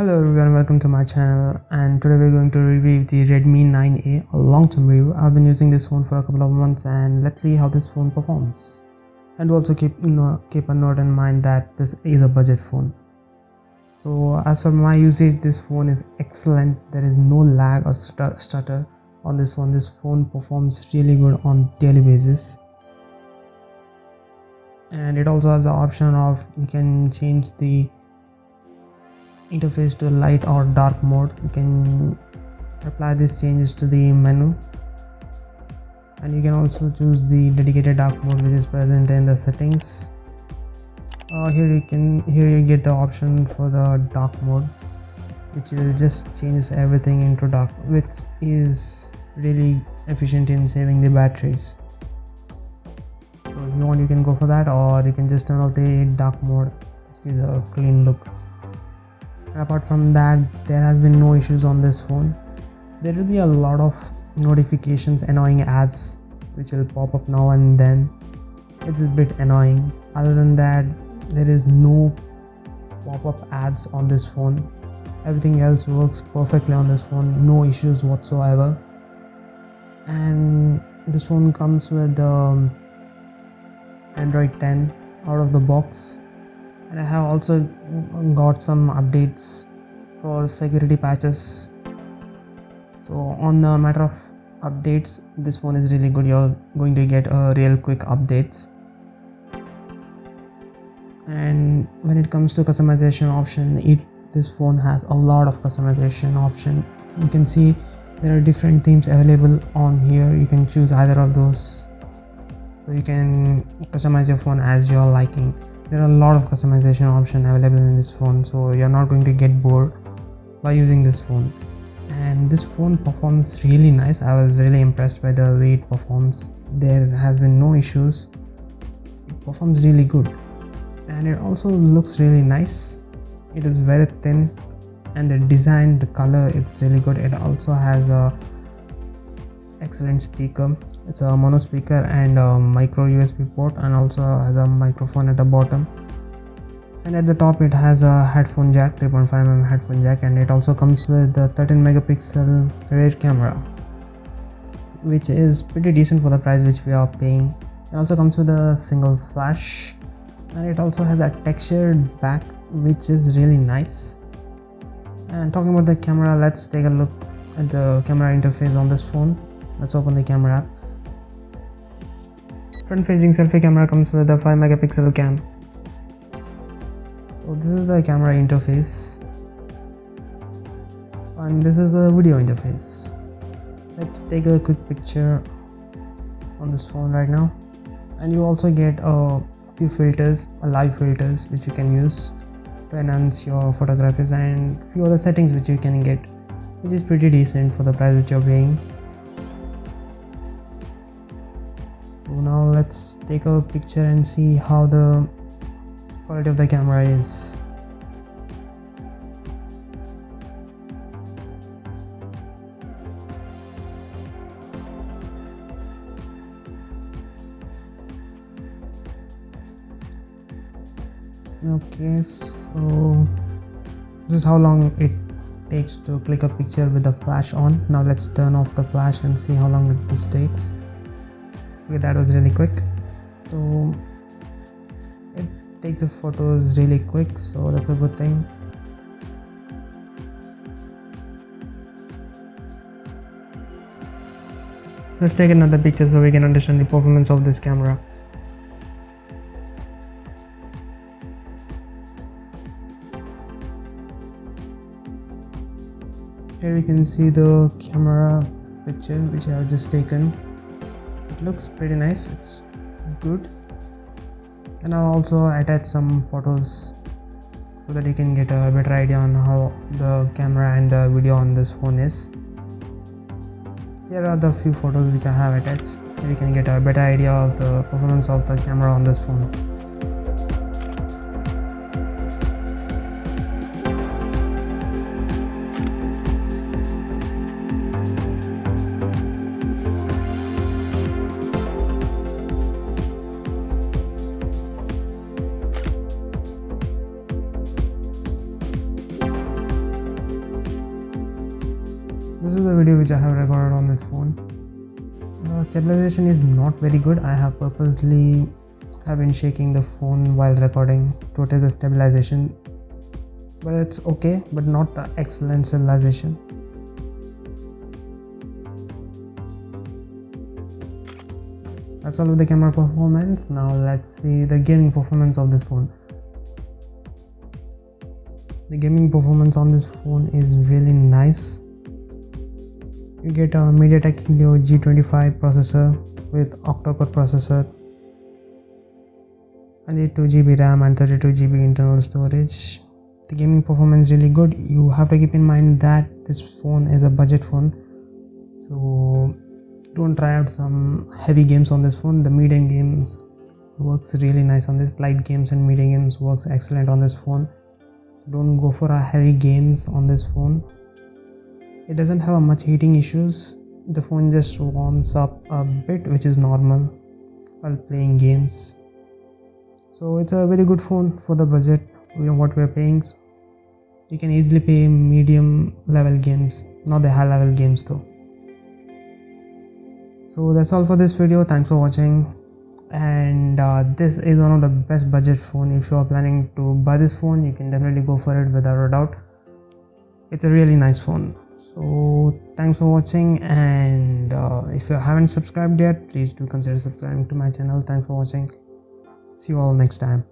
Hello everyone, welcome to my channel, and today we're going to review the Redmi 9A, a long-term review. I've been using this phone for a couple of months and let's see how this phone performs. And also keep a note in mind that this is a budget phone. So as for my usage, this phone is excellent. There is no lag or stutter on this phone. This phone performs really good on daily basis. And it also has the option of you can change the interface to light or dark mode. You can apply these changes to the menu, and you can also choose the dedicated dark mode which is present in the settings. Here you get the option for the dark mode, which will just change everything into dark, which is really efficient in saving the batteries. So if you want, you can go for that, or you can just turn off the dark mode, which gives a clean look. Apart from that, there has been no issues on this phone. There will be a lot of notifications, annoying ads which will pop up now and then. It's a bit annoying. Other than that, there is no pop-up ads on this phone. Everything else works perfectly on this phone, no issues whatsoever. And this phone comes with Android 10 out of the box. And I have also got some updates for security patches. So on the matter of updates, this phone is really good. You're going to get a real quick updates. And when it comes to customization option, this phone has a lot of customization option. You can see there are different themes available on here. You can choose either of those, so you can customize your phone as you're liking. There are a lot of customization options available in this phone, so you're not going to get bored by using this phone. And this phone performs really nice. I was really impressed by the way it performs. There has been no issues. It performs really good, and it also looks really nice. It is very thin, and the design, the color, it's really good. It also has a excellent speaker. It's a mono speaker and a micro USB port, and also has a microphone at the bottom. And at the top it has a headphone jack, 3.5mm headphone jack, and it also comes with the 13 megapixel rear camera, which is pretty decent for the price which we are paying. It also comes with a single flash, and it also has a textured back, which is really nice. And talking about the camera, let's take a look at the camera interface on this phone. Let's open the camera app. Front facing selfie camera comes with a 5 megapixel cam. So this is the camera interface, and this is the video interface. Let's take a quick picture on this phone right now. And you also get a few filters, live filters, which you can use to enhance your photographies, and few other settings which you can get, which is pretty decent for the price which you're paying. So now let's take a picture and see how the quality of the camera is. Okay, so this is how long it takes to click a picture with the flash on. Now let's turn off the flash and see how long this takes. Okay, that was really quick. So it takes the photos really quick, so that's a good thing. Let's take another picture so we can understand the performance of this camera. Here we can see the camera picture which I have just taken. It looks pretty nice, it's good. And I'll also attach some photos so that you can get a better idea on how the camera and the video on this phone is. Here are the few photos which I have attached. Here you can get a better idea of the performance of the camera on this phone. This is the video which I have recorded on this phone. The stabilization is not very good. I have purposely been shaking the phone while recording to test the stabilization, but it's okay, but not the excellent stabilization. That's all with the camera performance. Now let's see the gaming performance of this phone. The gaming performance on this phone is really nice. You get a MediaTek Helio G25 processor with octa-core processor and 2GB RAM and 32GB internal storage. The gaming performance is really good. You have to keep in mind that this phone is a budget phone, so don't try out some heavy games on this phone. The medium games works really nice on this. Light games and medium games works excellent on this phone. Don't go for a heavy games on this phone. It doesn't have much heating issues. The phone just warms up a bit, which is normal while playing games. So it's a very good phone for the budget, what we're paying. You can easily play medium level games, not the high level games though. So that's all for this video. Thanks for watching, and this is one of the best budget phone. If you are planning to buy this phone, you can definitely go for it without a doubt. It's a really nice phone. So thanks for watching, and if you haven't subscribed yet, please do consider subscribing to my channel. Thanks for watching. See you all next time.